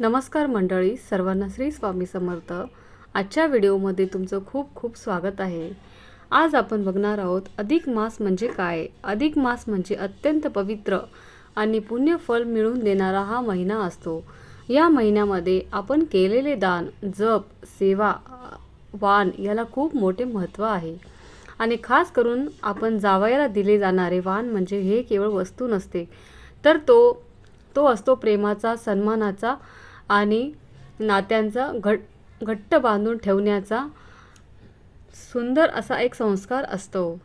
नमस्कार मंडळी, सर्वांना श्री स्वामी समर्थ। आजच्या व्हिडिओमध्ये तुमचं खूप खूप स्वागत आहे। आज आपण बघणार आहोत अधिक मास म्हणजे काय। अधिक मास म्हणजे अत्यंत पवित्र आणि पुण्य फल मिळवून देणारा हा महिना असतो। या महिन्यामध्ये आपण केलेले दान, जप, सेवा, वाण याला खूप मोठे महत्त्व आहे। आणि खास करून आपण जावयाला दिले जाणारे वाण म्हणजे हे केवळ वस्तू नसते, तर तो असतो प्रेमाचा, सन्मानाचा आणि नात्यांचा घट्ट बांधून ठेवण्याचा सुंदर असा एक संस्कार असतो।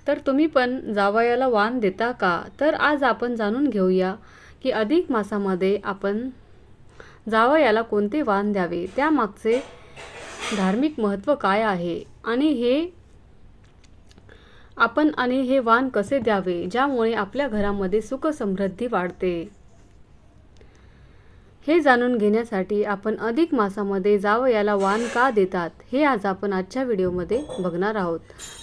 तर तुम्ही पण जावयाला वाण देता का? तर आज आपण जाणून घेऊया की अधिक मासामध्ये आपण जावयाला कोणते वाण द्यावे, त्यामागचे धार्मिक महत्त्व काय आहे आणि हे वाण कसे द्यावे ज्यामुळे आपल्या घरामध्ये सुख समृद्धी वाढते। हे जाणून घेण्यासाठी आपण अधिक मासामध्ये जावयाला वाण का देतात हे आज आपण आजच्या व्हिडिओमध्ये बघणार आहोत।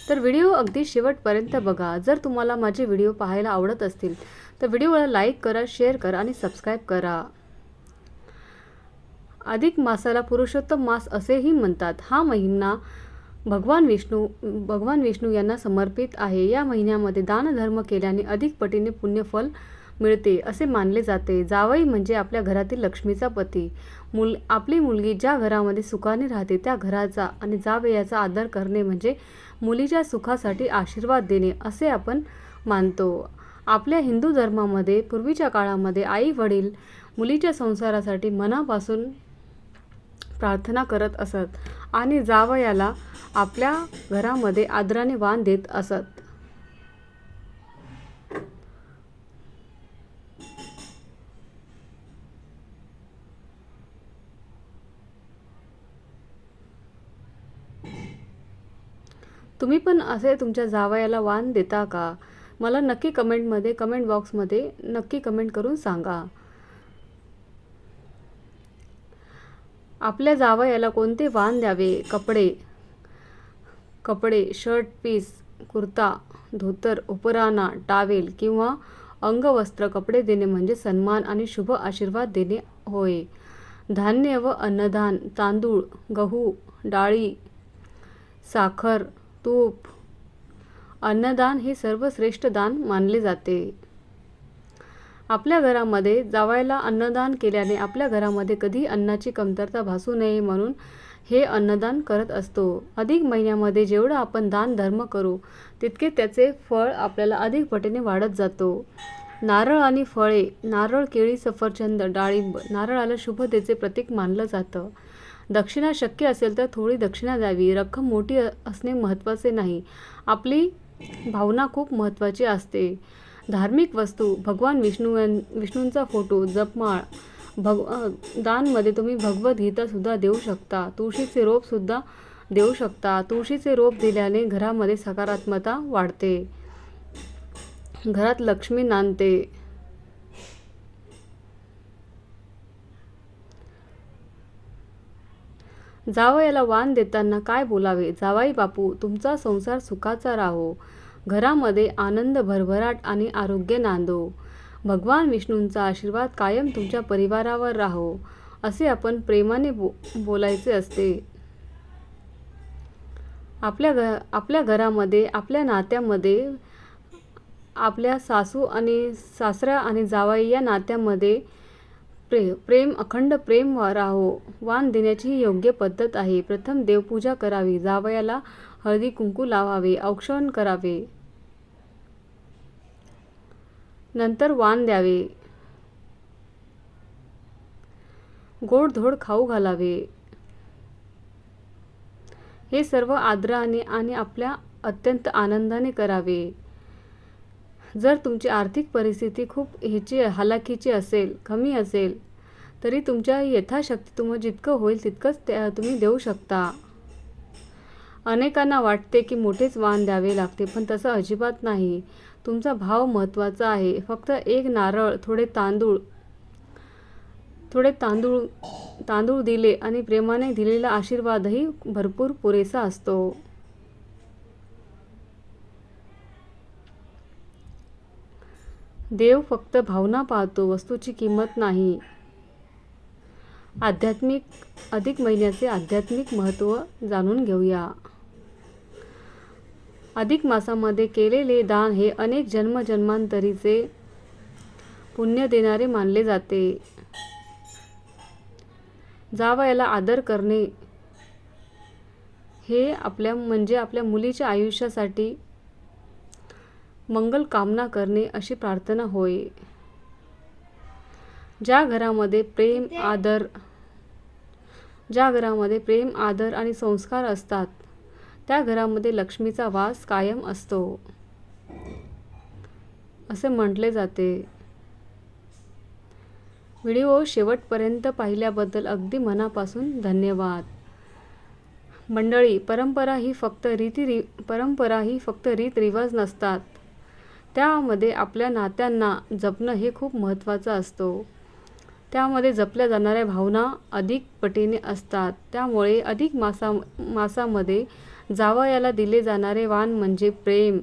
तर व्हिडिओ अगदी शेवटपर्यंत बघा। जर तुम्हाला माझे व्हिडिओ पाहायला आवडत असतील तर व्हिडिओला लाईक करा, शेअर करा आणि सबस्क्राईब करा। अधिक मासाला पुरुषोत्तम मास असेही म्हणतात। हा महिना भगवान विष्णू यांना समर्पित आहे। या महिन्यामध्ये दानधर्म केल्याने अधिक पटीने पुण्यफल मिळते असे मानले जाते। जावई म्हणजे आपल्या घरातील लक्ष्मीचा पती। आपली मुलगी ज्या घरामध्ये सुखाने राहते त्या घराचा आणि जावयाचा आदर करणे म्हणजे मुलीच्या सुखासाठी आशीर्वाद देणे असे आपण मानतो। आपल्या हिंदू धर्मामध्ये पूर्वीच्या काळामध्ये आई वडील मुलीच्या संसारासाठी मनापासून प्रार्थना करत असत आणि जावयाला आपल्या घरामध्ये आदराने वाण देत असत। तुम्ही पण असे तुमच्या जावयाला वाण देता का? मला नक्की कमेंट बॉक्समध्ये नक्की कमेंट करून सांगा। आपल्या जावयाला कोणते वाण द्यावे? कपडे, शर्ट पीस, कुर्ता, धोतर, उपराणा, टावेल किंवा अंगवस्त्र। कपडे देणे म्हणजे सन्मान आणि शुभ आशीर्वाद देणे होय। धान्य व अन्नदान, तांदूळ, गहू, डाळी, साखर, तूप, अन्नदान हे सर्वश्रेष्ठ दान मानले जाते। आपल्या घरामध्ये जावयाला अन्नदान केल्याने आपल्या घरामध्ये कधी अन्नाची कमतरता भासू नये म्हणून हे अन्नदान करत असतो। अधिक महिन्यामध्ये जेवढं आपण दान धर्म करू तितके त्याचे फळ आपल्याला अधिक पटीने वाढत जातो। नारळ आणि फळे, नारळ, केळी, सफरचंद, डाळिंब, नारळाला शुभतेचे प्रतीक मानलं जातं। दक्षिणा शक्य असेल तर थोडी दक्षिणा द्यावी। रक्कम मोठी असणे महत्त्वाचे नाही, आपली भावना खूप महत्त्वाची असते। धार्मिक वस्तू, भगवान विष्णूंचा फोटो, जपमाळ, दानमध्ये तुम्ही भगवद्गीता सुद्धा देऊ शकता। तुळशीचे रोप सुद्धा देऊ शकता। तुळशीचे रोप दिल्याने घरामध्ये सकारात्मकता वाढते, घरात लक्ष्मी नांदते। जावयाला वाण देताना काय बोलावे? जावई बापू, तुमचा संसार सुखाचा राहो, घरामध्ये आनंद, भरभराट आणि आरोग्य नांदो, भगवान विष्णूंचा आशीर्वाद कायम तुमच्या परिवारावर राहो असे आपण प्रेमाने बोलायचे असते। आपल्या घरामध्ये, आपल्या नात्यामध्ये, आपल्या सासू आणि सासरा आणि जावई या नात्यामध्ये अखंड प्रेम राहो। वाण देण्याची ही योग्य पद्धत आहे। प्रथम देवपूजा करावी, जावयाला हळदी कुंकू लावावे, औक्षण करावे, नंतर वाण द्यावे, गोडधोड खाऊ घालावे। हे सर्व आदराने आणि आपल्या अत्यंत आनंदाने करावे। जर तुमची आर्थिक परिस्थिती खूप हालाखीची असेल, कमी असेल तरी तुमच्या यथाशक्ती तुम्हाला जितकं होईल तितकंच तुम्ही देऊ शकता। अनेकांना वाटते की मोठेच वाण द्यावे लागते, पण तसं अजिबात नाही। तुमचा भाव महत्त्वाचा आहे। फक्त एक नारळ, थोडे तांदूळ दिले आणि प्रेमाने दिलेला आशीर्वादही भरपूर पुरेसा असतो। देव फक्त भावना पाहतो, वस्तूची किंमत नाही। अधिक महिन्याचे आध्यात्मिक महत्त्व जाणून घेऊया. अधिक मासामध्ये केलेले दान हे अनेक जन्मजन्मांतरीचे पुण्य देणारे मानले जाते. जावयाला आदर करणे हे आपल्या मुलीच्या आयुष्यासाठी मंगल कामना करणे अशी प्रार्थना होय. ज्या घरामध्ये प्रेम, आदर आणि संस्कार असतात त्या घरामध्ये लक्ष्मीचा वास कायम असतो असे म्हटले जाते. व्हिडिओ शेवटपर्यंत पाहिल्याबद्दल अगदी मनापासून धन्यवाद. मंडळी, परंपरा ही फक्त रीतरिवाज नसतात. त्यामध्ये आपल्या नात्यांना जपणं हे खूप महत्त्वाचं असतं. त्यामध्ये जपल्या जाणाऱ्या भावना अधिक पटीने असतात. त्यामुळे अधिक मासामध्ये जावयाला दिले जाणारे वाण म्हणजे प्रेम,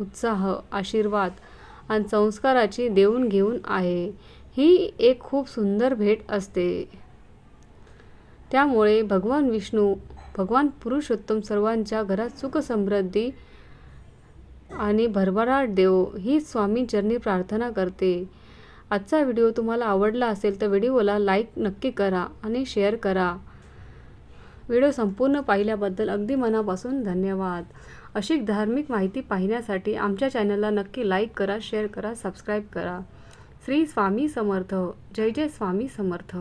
उत्साह, आशीर्वाद आणि संस्काराची देवाणघेवाण आहे. ही एक खूप सुंदर भेट असते. त्यामुळे भगवान विष्णू, भगवान पुरुषोत्तम सर्वांच्या घरात सुख समृद्धी आणि भरभराट देवो ही स्वामींचरणी प्रार्थना करते. आजचा व्हिडिओ तुम्हाला आवडला असेल तर व्हिडिओला लाईक नक्की करा आणि शेअर करा. व्हिडिओ संपूर्ण पाहिल्याबद्दल अगदी मनापासून धन्यवाद. अशी धार्मिक माहिती पाहण्यासाठी आमच्या चॅनलला नक्की लाईक करा, शेअर करा, सबस्क्राईब करा. श्री स्वामी समर्थ. जय जय स्वामी समर्थ.